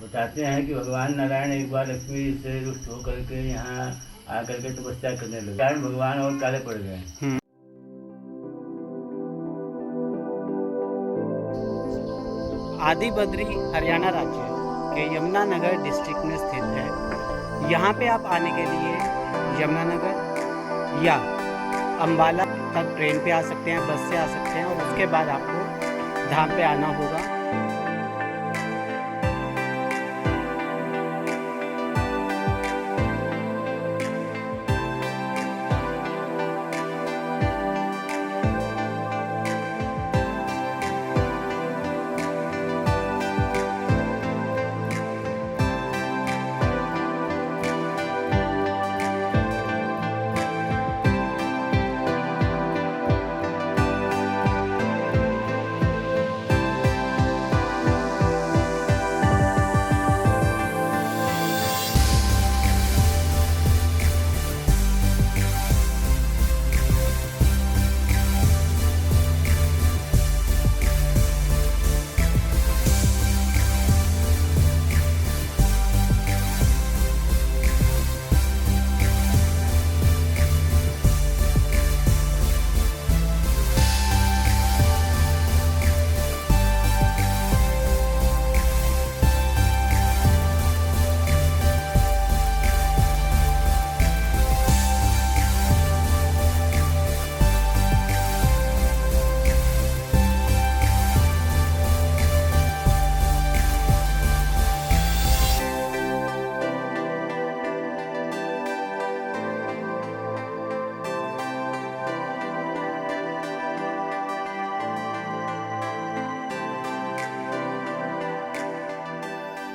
बताते हैं कि भगवान नारायण एक बार लक्ष्मी से रुष्ट होकर के यहाँ आकर के तपस्या करने लगे। कारण भगवान और काले पड़ गए। आदि बद्री हरियाणा राज्य के यमुनानगर डिस्ट्रिक्ट में स्थित है। यहाँ पे आप आने के लिए यमुनानगर या अंबाला तक ट्रेन पे आ सकते हैं, बस से आ सकते हैं और उसके बाद आपको धाम पे आना होगा।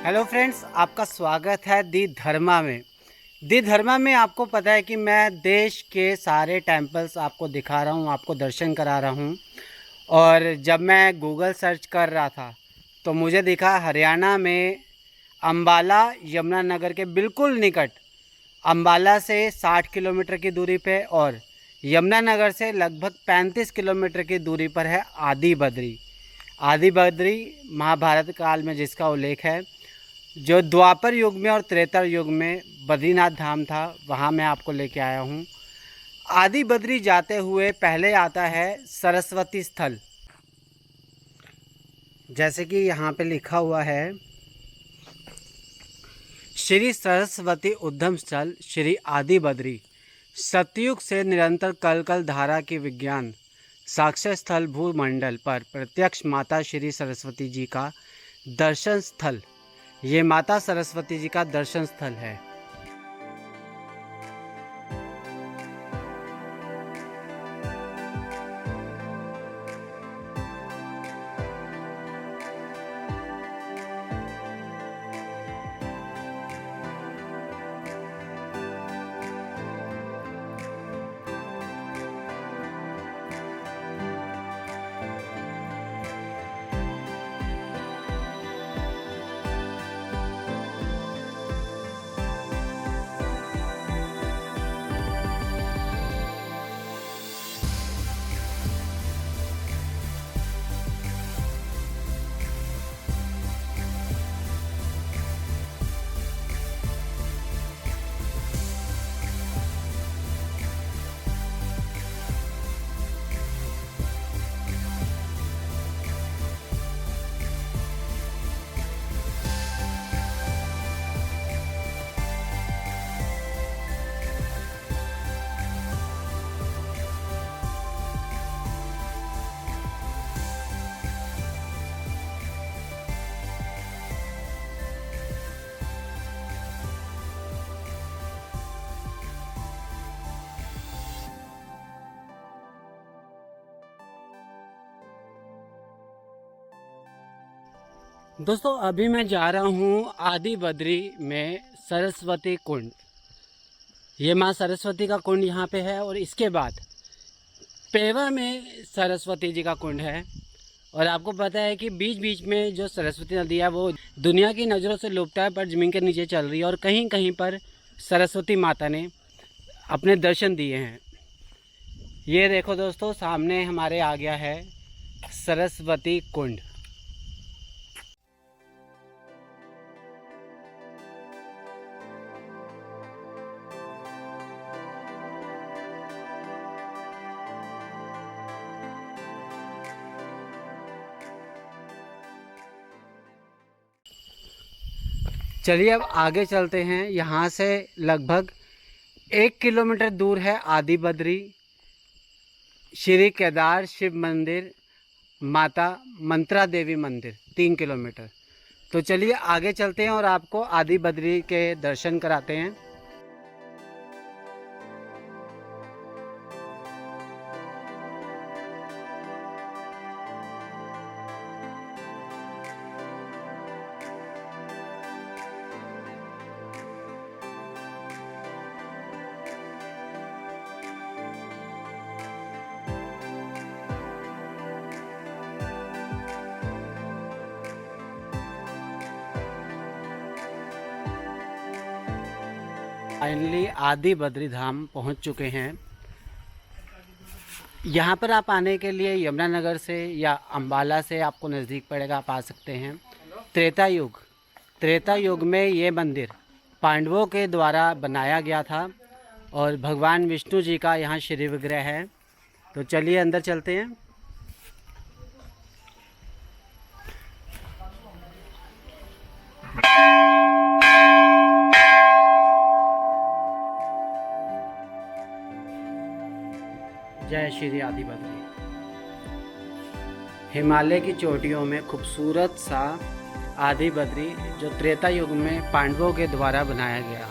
हेलो फ्रेंड्स, आपका स्वागत है दी धर्मा में। दी धर्मा में आपको पता है कि मैं देश के सारे टेम्पल्स आपको दिखा रहा हूँ, आपको दर्शन करा रहा हूँ। और जब मैं गूगल सर्च कर रहा था तो मुझे दिखा हरियाणा में अंबाला यमुनानगर के बिल्कुल निकट, अंबाला से 60 किलोमीटर की दूरी पे और यमुनानगर से लगभग 35 किलोमीटर की दूरी पर है आदि बद्री। आदि बद्री महाभारत काल में जिसका उल्लेख है, जो द्वापर युग में और त्रेता युग में बद्रीनाथ धाम था, वहाँ मैं आपको लेके आया हूँ। आदि बद्री जाते हुए पहले आता है सरस्वती स्थल, जैसे कि यहाँ पे लिखा हुआ है श्री सरस्वती उद्गम स्थल श्री आदि बद्री, सतयुग से निरंतर कल धारा की विज्ञान साक्ष्य स्थल भूमंडल पर प्रत्यक्ष माता श्री सरस्वती जी का दर्शन स्थल। ये माता सरस्वती जी का दर्शन स्थल है। दोस्तों, अभी मैं जा रहा हूँ आदि बद्री में सरस्वती कुंड। ये माँ सरस्वती का कुंड यहाँ पे है और इसके बाद पेवा में सरस्वती जी का कुंड है। और आपको पता है कि बीच बीच में जो सरस्वती नदी है वो दुनिया की नज़रों से लुप्त है, पर ज़मीन के नीचे चल रही है और कहीं कहीं पर सरस्वती माता ने अपने दर्शन दिए हैं। ये देखो दोस्तों, सामने हमारे आ गया है सरस्वती कुंड। चलिए अब आगे चलते हैं। यहाँ से लगभग 1 किलोमीटर दूर है आदि बद्री, श्री केदार शिव मंदिर, माता मंत्रा देवी मंदिर 3 किलोमीटर। तो चलिए आगे चलते हैं और आपको आदि बद्री के दर्शन कराते हैं। फाइनली आदि बद्री धाम पहुंच चुके हैं। यहाँ पर आप आने के लिए यमुनानगर से या अम्बाला से आपको नज़दीक पड़ेगा, आप आ सकते हैं। त्रेता युग में ये मंदिर पांडवों के द्वारा बनाया गया था और भगवान विष्णु जी का यहाँ श्री विग्रह है। तो चलिए अंदर चलते हैं। जय श्री आदि बद्री। हिमालय की चोटियों में खूबसूरत सा आदि बद्री जो त्रेता युग में पांडवों के द्वारा बनाया गया।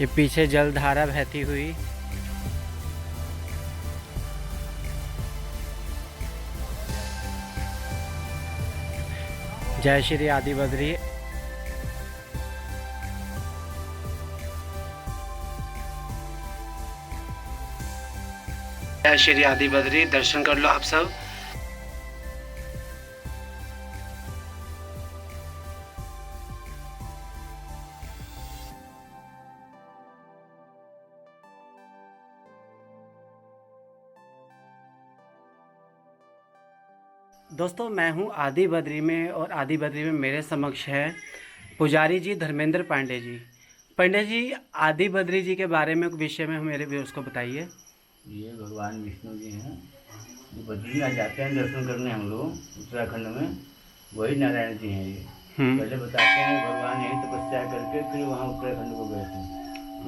ये पीछे जलधारा बहती हुई। जय श्री आदि बद्री। जय श्री आदि बद्री, दर्शन कर लो आप सब। दोस्तों मैं हूं आदि बद्री में और आदि बद्री में मेरे समक्ष है पुजारी जी धर्मेंद्र पांडे जी। पांडे जी, आदि बद्री जी के बारे में विषय में मेरे व्यूअर्स को बताइए। ये भगवान विष्णु जी हैं जो बद्रीनाथ जाते हैं दर्शन करने हम लोग उत्तराखंड में, वही नारायण जी हैं ये। पहले बताते हैं भगवान यही तपस्या करके फिर वहाँ उत्तराखंड को गए थे।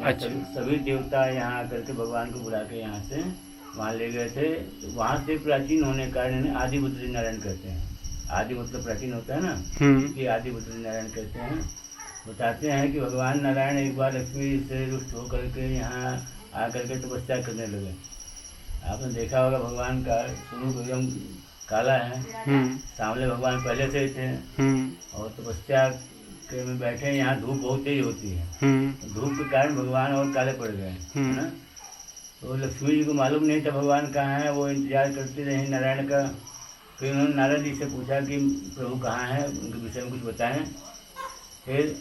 अच्छा। सभी देवता यहाँ आकर के भगवान को बुला के यहाँ से वहाँ ले गए थे। तो वहाँ से प्राचीन होने के कारण इन्हें आदि बद्री नारायण कहते हैं। आदि मतलब प्राचीन होता है ना, ये आदि बद्री नारायण कहते हैं। बताते हैं कि भगवान नारायण एक बार लक्ष्मी से रुष्ट होकर के यहाँ आकर के तपस्या करने लगे। आपने देखा होगा भगवान का स्वरूप एकदम काला है, सामने भगवान पहले से थे और तपस्या के में बैठे। यहाँ धूप बहुत तेज होती है, धूप के कारण भगवान और काले पड़ गए, है ना। तो लक्ष्मी जी को मालूम नहीं था भगवान कहाँ है, वो इंतजार करती रही नारायण का। फिर उन्होंने नारद जी से पूछा कि प्रभु कहाँ है, उनके विषय में कुछ बताएं। फिर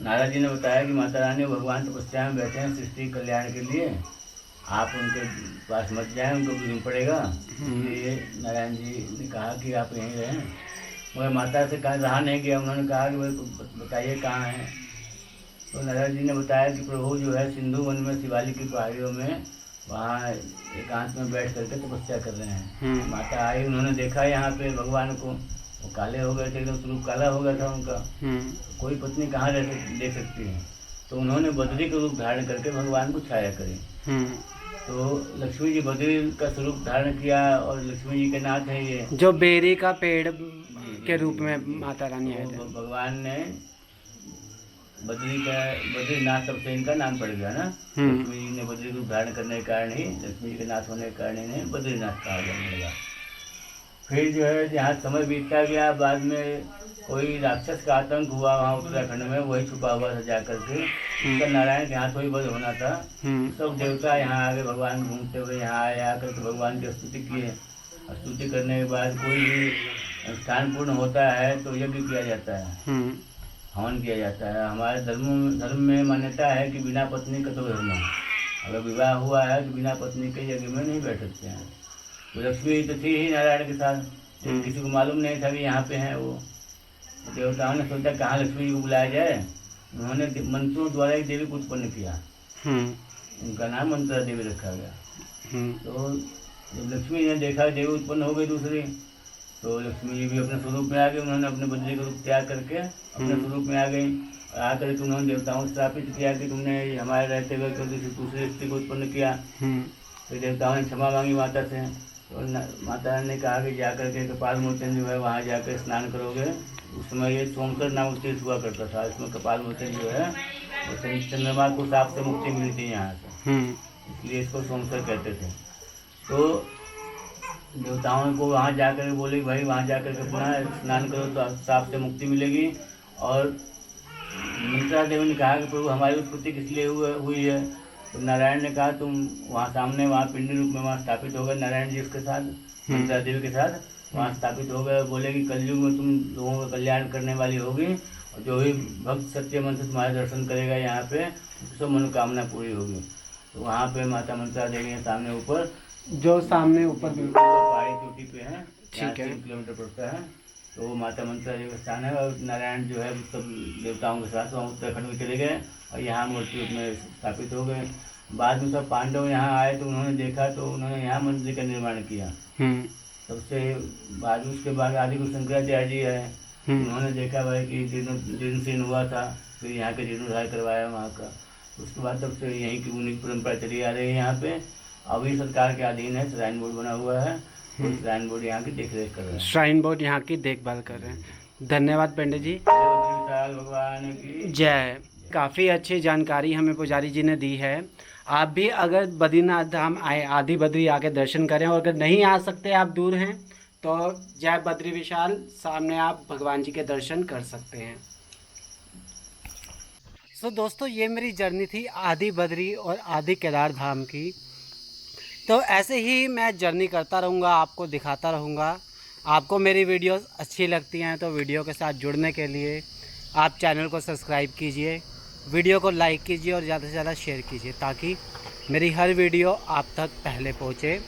नारद जी ने बताया कि माता रानी भगवान तपस्या में बैठे हैं सृष्टि कल्याण के लिए, आप उनके पास मत जाएं, उनको भी पड़ेगा। इसलिए नारायण जी ने कहा कि आप यहीं रहें। मगर माता से कहा रहा नहीं गया, उन्होंने कहा कि भाई बताइए कहाँ हैं। तो नारायण जी ने बताया कि प्रभु जो है सिंधु वन में शिवालिक की पहाड़ियों में वहाँ एकांत में बैठ करके तपस्या कर रहे हैं। माता आई, उन्होंने देखा यहाँ पे भगवान को, वो काले हो गए थे, एकदम स्वरूप काला हो गया था उनका। कोई पत्नी कहाँ देख सकती है, तो उन्होंने बद्री का रूप धारण करके भगवान को छाया करी। तो लक्ष्मी जी बद्री का स्वरूप धारण किया और लक्ष्मी जी के नाथ है ये, जो बेरी का पेड़ के रूप में माता रानी आए थे। भगवान ने बद्रीनाथ सबसे इनका नाम पड़ गया ना। लक्ष्मी जी ने बद्री रूप धारण करने के कारण ही, लक्ष्मी जी के नाथ होने के कारण इन्हें बद्रीनाथ कहा जाने लगा। फिर जो है जहाँ समय बीतता गया, बाद में कोई राक्षस का आतंक हुआ वहाँ उत्तराखंड में, वही छुपा हुआ था जा करके। उसका नारायण के हाथ वही वध होना था। सब देवता यहाँ आगे भगवान घूमते हुए यहाँ आए, आकर के भगवान की स्तुति किए। स्तुति करने के बाद कोई भी अनुष्ठान पूर्ण होता है तो यज्ञ किया जाता है, हवन किया जाता है। हमारे धर्म में मान्यता है कि बिना पत्नी का तो धर्म, अगर विवाह हुआ है तो बिना पत्नी के यज्ञ में नहीं बैठ सकते हैं। तो लक्ष्मी तो थी ही नारायण के साथ, किसी को मालूम नहीं था कि यहाँ पे हैं वो। देवताओं ने सोचा कहाँ लक्ष्मी जी को बुलाया जाए। उन्होंने मंत्रों द्वारा एक देवी को उत्पन्न किया। उनका नाम मंत्रा देवी रखा गया। तो जब लक्ष्मी ने देखा देवी उत्पन्न हो गई दूसरी, तो लक्ष्मी जी भी अपने स्वरूप में आ गई। उन्होंने अपने बदले का रूप त्याग करके अपने स्वरूप में आ गई। आकर के उन्होंने देवताओं से स्थापित किया कि तुमने हमारे रहते हुए दूसरे स्त्री को उत्पन्न किया। तो देवताओं ने क्षमा मांगी माता से। तो माता ने कहा कि जाकर के कपाल मोचन जो है वहाँ जाकर स्नान करोगे। उस समय ये सोमकर नाम तीर्थ हुआ करता था। इसमें कपाल मोचन जो है वो चंद्रमा को साप से मुक्ति मिलती है यहाँ से, इसलिए इसको सोमकर कहते थे। तो देवताओं को वहाँ जाकर बोले भाई वहाँ जाकर के अपना स्नान करो तो साप से मुक्ति मिलेगी। और मंत्रा देवी ने कहा कि प्रभु हमारी उत्पत्ति किस लिए हुई है। तो नारायण ने कहा तुम वहाँ सामने वहाँ पिंडी रूप में वहाँ स्थापित हो गए, नारायण जी उसके साथ मंत्रा देवी के साथ वहाँ स्थापित हो गए। बोले कि कलयुग में तुम लोगों का कल्याण करने वाली होगी, और जो भी भक्त सत्य मन से तुम्हारे दर्शन करेगा यहाँ पे उसको मनोकामना पूरी होगी। तो वहाँ पे माता मंत्रा देवी है सामने ऊपर, जो सामने ऊपर पहाड़ी चोटी पे है, ठीक है, 3 किलोमीटर पड़ता है। तो वो माता मंत्रा देवी का स्थान है। और नारायण जो है सब देवताओं के साथ वहाँ उत्तराखंड में चले गए और यहाँ मूर्ति में स्थापित हो गए। बाद में सब पांडव यहाँ आए तो उन्होंने देखा तो उन्होंने यहाँ मंदिर का निर्माण किया। सबसे बाद उसके बाद आदिगुरु शंकराचार्य जी है, उन्होंने देखा भाई कि जीर्णशीर्ण हुआ था, फिर यहाँ के जीर्णोद्धार करवाया वहाँ का। उसके बाद तब से यहीं की उन्हीं परंपरा चली आ रही है। यहाँ पे अभी सरकार के अधीन है, श्राइन बोर्ड बना हुआ है। श्राइन बोर्ड यहाँ की देख रेख कर रहे हैं। श्राइन बोर्ड यहाँ की देखभाल कर रहे हैं। धन्यवाद पंडित जी, भगवान की जय। काफ़ी अच्छी जानकारी हमें पुजारी जी ने दी है। आप भी अगर बद्रीनाथ धाम आए, आदि बद्री आके दर्शन करें, और अगर नहीं आ सकते आप दूर हैं तो जय बद्री विशाल सामने आप भगवान जी के दर्शन कर सकते हैं। सो दोस्तों ये मेरी जर्नी थी आदि बद्री और आदि केदार धाम की। तो ऐसे ही मैं जर्नी करता रहूँगा, आपको दिखाता रहूँगा। आपको मेरी वीडियोस अच्छी लगती हैं तो वीडियो के साथ जुड़ने के लिए आप चैनल को सब्सक्राइब कीजिए, वीडियो को लाइक कीजिए और ज़्यादा से ज़्यादा शेयर कीजिए ताकि मेरी हर वीडियो आप तक पहले पहुँचे।